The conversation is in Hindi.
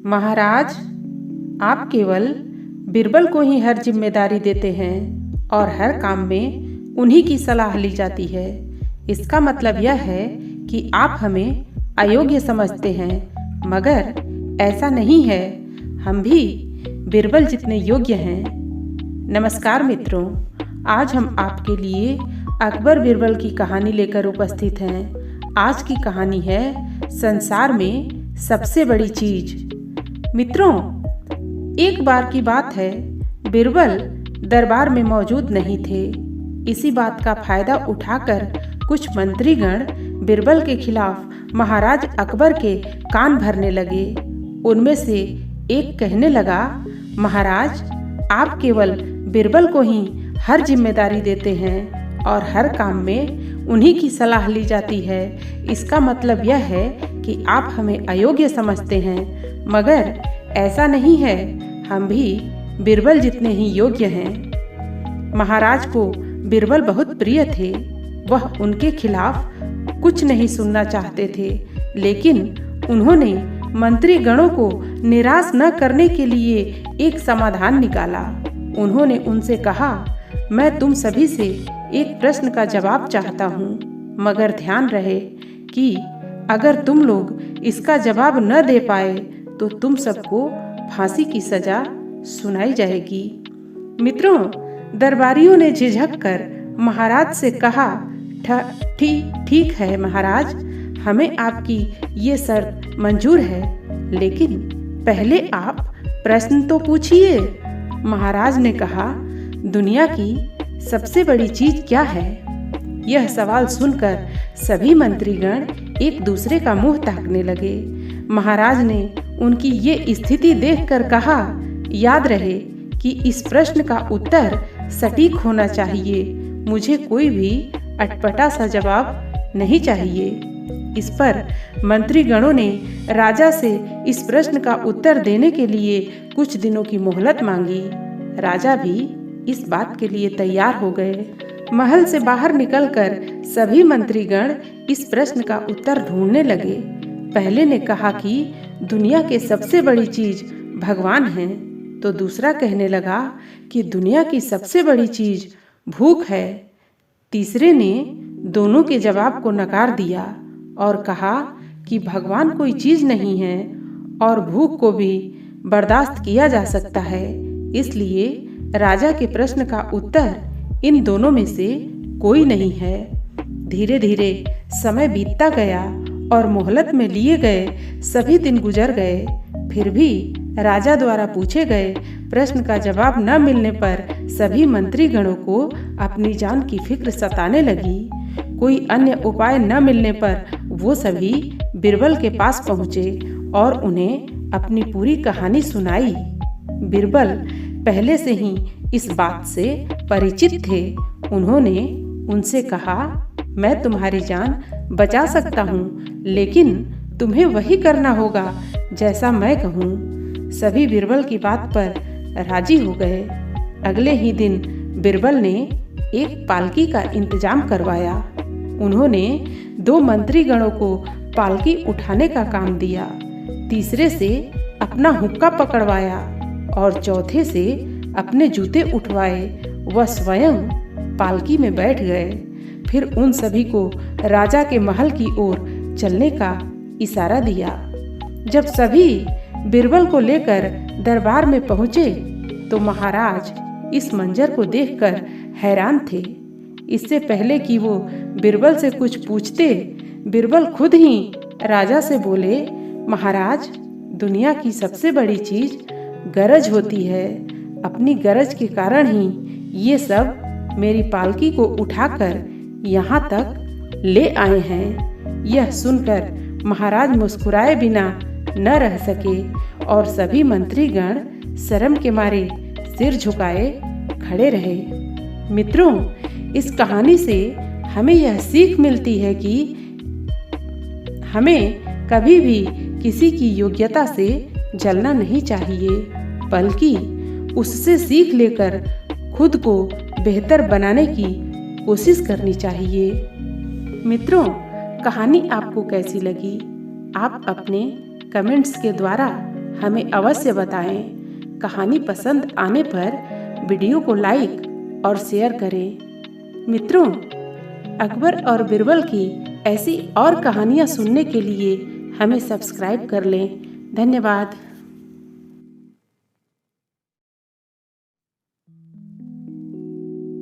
महाराज, आप केवल बिरबल को ही हर जिम्मेदारी देते हैं और हर काम में उन्हीं की सलाह ली जाती है। इसका मतलब यह है कि आप हमें अयोग्य समझते हैं, मगर ऐसा नहीं है। हम भी बिरबल जितने योग्य हैं। नमस्कार मित्रों, आज हम आपके लिए अकबर बिरबल की कहानी लेकर उपस्थित हैं। आज की कहानी है संसार में सबसे बड़ी चीज। मित्रों, एक बार की बात है, बिरबल दरबार में मौजूद नहीं थे। इसी बात का फायदा उठाकर कुछ मंत्रीगण बिरबल के खिलाफ महाराज अकबर के कान भरने लगे। उनमें से एक कहने लगा, महाराज, आप केवल बिरबल को ही हर जिम्मेदारी देते हैं और हर काम में उन्हीं की सलाह ली जाती है। इसका मतलब यह है कि आप हमें अयोग्य समझते हैं, मगर ऐसा नहीं है। हम भी बिरबल जितने ही योग्य हैं। महाराज को बिरबल बहुत प्रिय थे। वह उनके खिलाफ कुछ नहीं सुनना चाहते थे, लेकिन उन्होंने मंत्रीगणों को निराश न करने के लिए एक समाधान निकाला। उन्होंने उनसे कहा, मैं तुम सभी से एक प्रश्न का जवाब चाहता हूँ, मगर ध्यान रहे कि अगर तुम लोग इसका जवाब न दे पाए तो तुम सबको फांसी की सजा सुनाई जाएगी। मित्रों, दरबारियों ने झिझक कर महाराज से कहा, ठीक है महाराज, हमें आपकी ये शर्त मंजूर है, लेकिन पहले आप प्रश्न तो पूछिए। महाराज ने कहा, दुनिया की सबसे बड़ी चीज क्या है? यह सवाल सुनकर सभी मंत्रीगण एक दूसरे का मुंह ताकने लगे। महाराज ने उनकी ये स्थिति देखकर कहा, याद रहे कि इस प्रश्न का उत्तर सटीक होना चाहिए। मुझे कोई भी अटपटा सा जवाब नहीं चाहिए। इस पर मंत्रीगणों ने राजा से इस प्रश्न का उत्तर देने के लिए कुछ दिनों की मोहलत मांगी। राजा भी इस बात के लिए तैयार हो गए। महल से बाहर निकलकर सभी मंत्रीगण इस प्रश्न का उत्तर ढूंढने लगे। पहले ने कहा कि दुनिया के सबसे बड़ी चीज भगवान हैं, तो दूसरा कहने लगा कि दुनिया की सबसे बड़ी चीज भूख है। तीसरे ने दोनों के जवाब को नकार दिया और कहा कि भगवान कोई चीज नहीं है और भूख को भी बर्दाश्त किया जा सकता है। इसलिए राजा के प्रश्न का उत्तर इन दोनों में से कोई नहीं है। धीरे धीरे समय बीतता गया और मोहलत में लिए गए सभी दिन गुजर गए। फिर भी राजा द्वारा पूछे गए प्रश्न का जवाब न मिलने पर सभी मंत्रीगणों को अपनी जान की फिक्र सताने लगी। कोई अन्य उपाय न मिलने पर वो सभी बिरबल के पास पहुँचे और उन्हें अपनी पूरी कहानी सुनाई। बिरबल पहले से ही इस बात से परिचित थे। उन्होंने उनसे कहा, मैं तुम्हारी जान बचा सकता हूँ, लेकिन तुम्हें वही करना होगा जैसा मैं कहूँ। सभी बिरबल की बात पर राजी हो गए। अगले ही दिन बिरबल ने एक पालकी का इंतजाम करवाया। उन्होंने 2 मंत्रीगणों को पालकी उठाने का काम दिया, तीसरे से अपना हुक्का पकड़वाया और चौथे से अपने जूते उठवाए। वह स्वयं पालकी में बैठ गए। फिर उन सभी को राजा के महल की ओर चलने का इशारा दिया। जब सभी बिरबल को लेकर दरबार में पहुंचे तो महाराज इस मंजर को देखकर हैरान थे। इससे पहले कि वो बिरबल से कुछ पूछते, बिरबल खुद ही राजा से बोले, महाराज, दुनिया की सबसे बड़ी चीज गरज होती है। अपनी गरज के कारण ही ये सब मेरी पालकी को उठाकर यहाँ तक ले आए हैं। यह सुनकर महाराज मुस्कुराए बिना न रह सके और सभी मंत्रीगण शर्म के मारे सिर झुकाए खड़े रहे। मित्रों, इस कहानी से हमें यह सीख मिलती है कि हमें कभी भी किसी की योग्यता से जलना नहीं चाहिए, बल्कि उससे सीख लेकर खुद को बेहतर बनाने की कोशिश करनी चाहिए। मित्रों, कहानी आपको कैसी लगी? आप अपने कमेंट्स के द्वारा हमें अवश्य बताएं। कहानी पसंद आने पर वीडियो को लाइक और शेयर करें। मित्रों, अकबर और बिरबल की ऐसी और कहानियाँ सुनने के लिए हमें सब्सक्राइब कर लें। धन्यवाद।